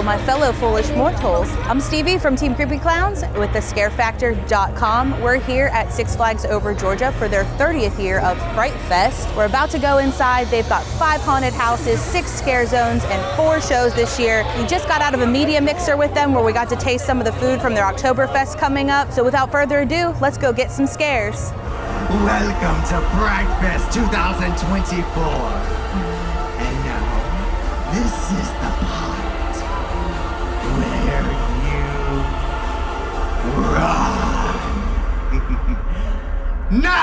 Hello, my fellow foolish mortals. I'm Stevie from Team Creepy Clowns with thescarefactor.com. We're here at Six Flags Over Georgia for their 30th year of Fright Fest. We're about to go inside. They've got 5 haunted houses, 6 scare zones, and 4 shows this year. We just got out of a media mixer with them where we got to taste some of the food from their Oktoberfest coming up. So without further ado, let's go get some scares. Welcome to Fright Fest 2024. And now, this is the part where you run. No!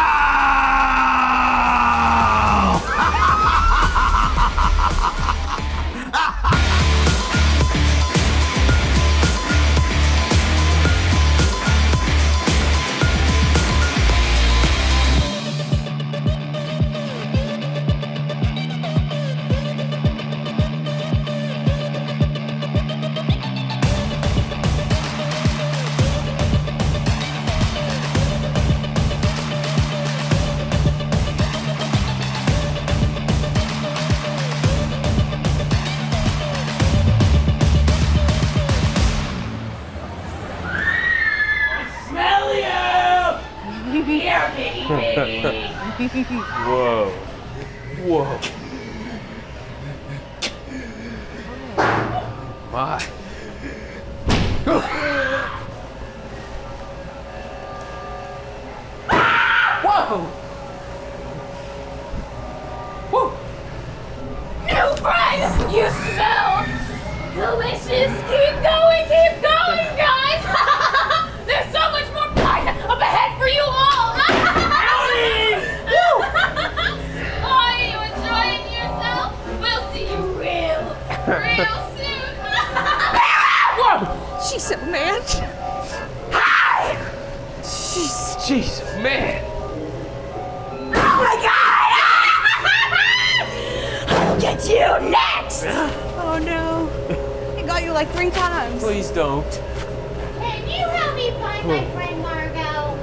Whoa. Whoa. My. Whoa. Whoa. New friends! You smell delicious! Keep going, guys! There's so much more fun up ahead for you all! Are you enjoying yourself? We'll see you real soon! Whoa. Jeez, oh man. Hi! Jeez, man. Oh my god! I'll get you next! Oh no. He got you like 3 times. Please don't. Can you help me find my friend Margot?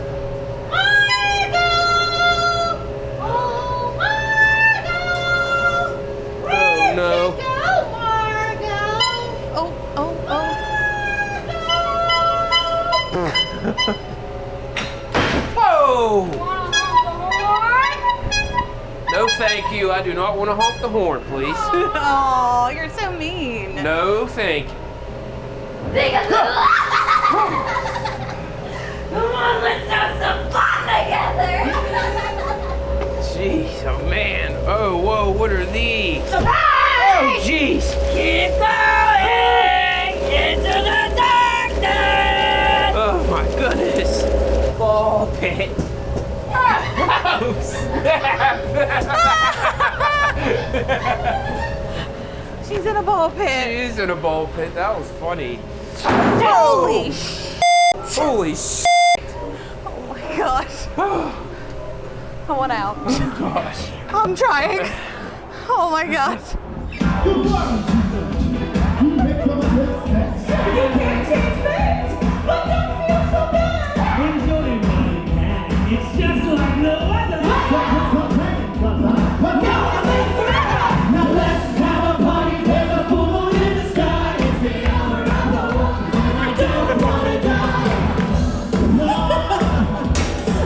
Margot! Oh, Margot! Where no. did you go, Margot? Oh. Whoa! Wanna honk the horn? No, thank you. I do not want to honk the horn, please. Oh, you're so mean. No, thank you. Come on, let's have some fun together! Jeez, oh man. Oh, whoa, what are these? Hey! Oh, jeez. Keep going into the darkness! Oh my goodness. Ball pit. Oh, snap. She's in a ball She pit. is in a ball pit. That was funny. Holy sh! Holy sh! Oh my gosh. I want out. Oh gosh. I'm trying. Oh my gosh. You can't change fate, but don't feel so bad! It's just like no other. Now let's have a party. There's a full moon in the sky. It's the hour of the war. I don't wanna die. No,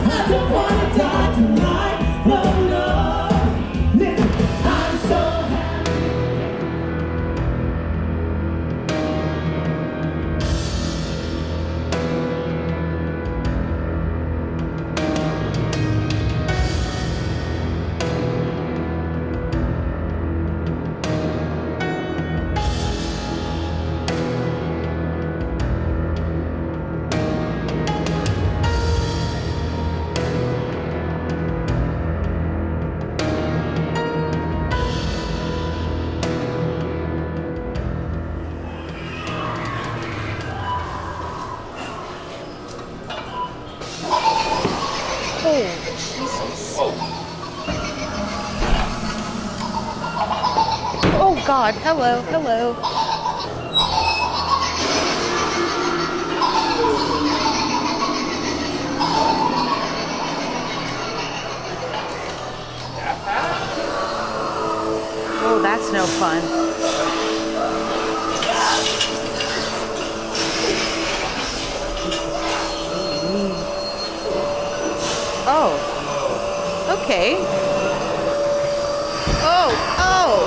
I don't wanna die tonight. No, no. Listen, I'm so happy. Oh God, hello. Oh, that's no fun. Okay. Oh, oh.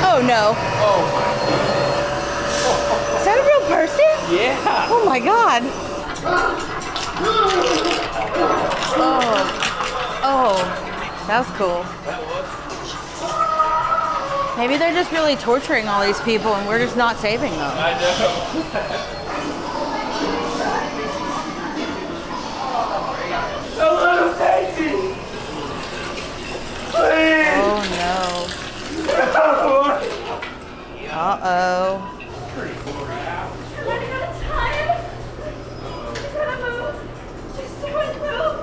Oh no. Oh Is that a real person? my. Yeah. Oh my god. Oh. Oh. That was cool. Maybe they're just really torturing all these people and we're just not saving them. I know. A little Daisy! Please! Oh no. Uh-oh. You're running out of time. You gotta move. Just do it, move.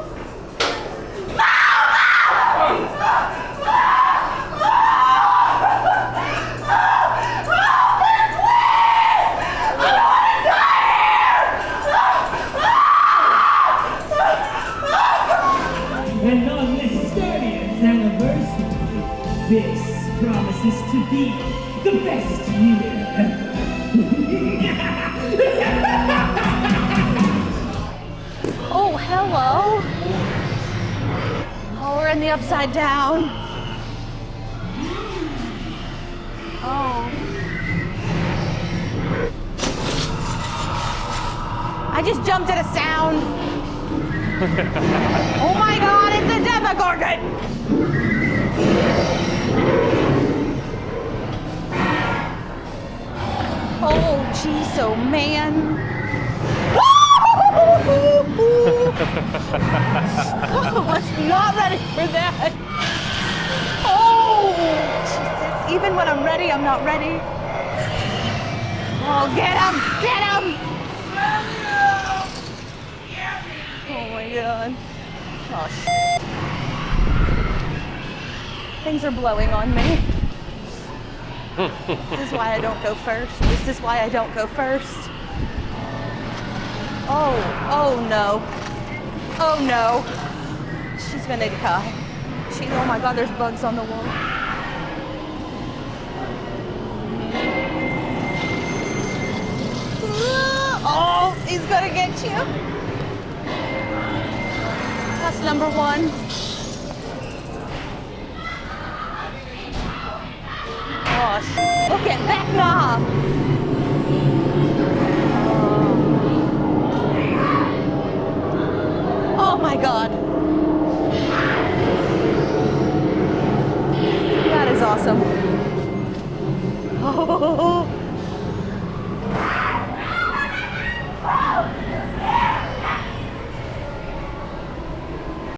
And on this 30th anniversary, this promises to be the best year ever. Oh, hello. Oh, we're in the upside down. Oh. I just jumped at a sound. Oh my god, it's a Demogorgon! Oh, jeez, oh man. Oh, I was not ready for that. Oh, Jesus. Even when I'm ready, I'm not ready. Oh, get him! Get him! Oh my god. Oh, things are blowing on me. This is why I don't go first. This is why I don't go first. Oh, oh no. Oh no. She's gonna die. Oh my god, there's bugs on the wall. Oh, he's gonna get you. That's number one. Oh, look at that knob. Oh my god. That is awesome. Oh.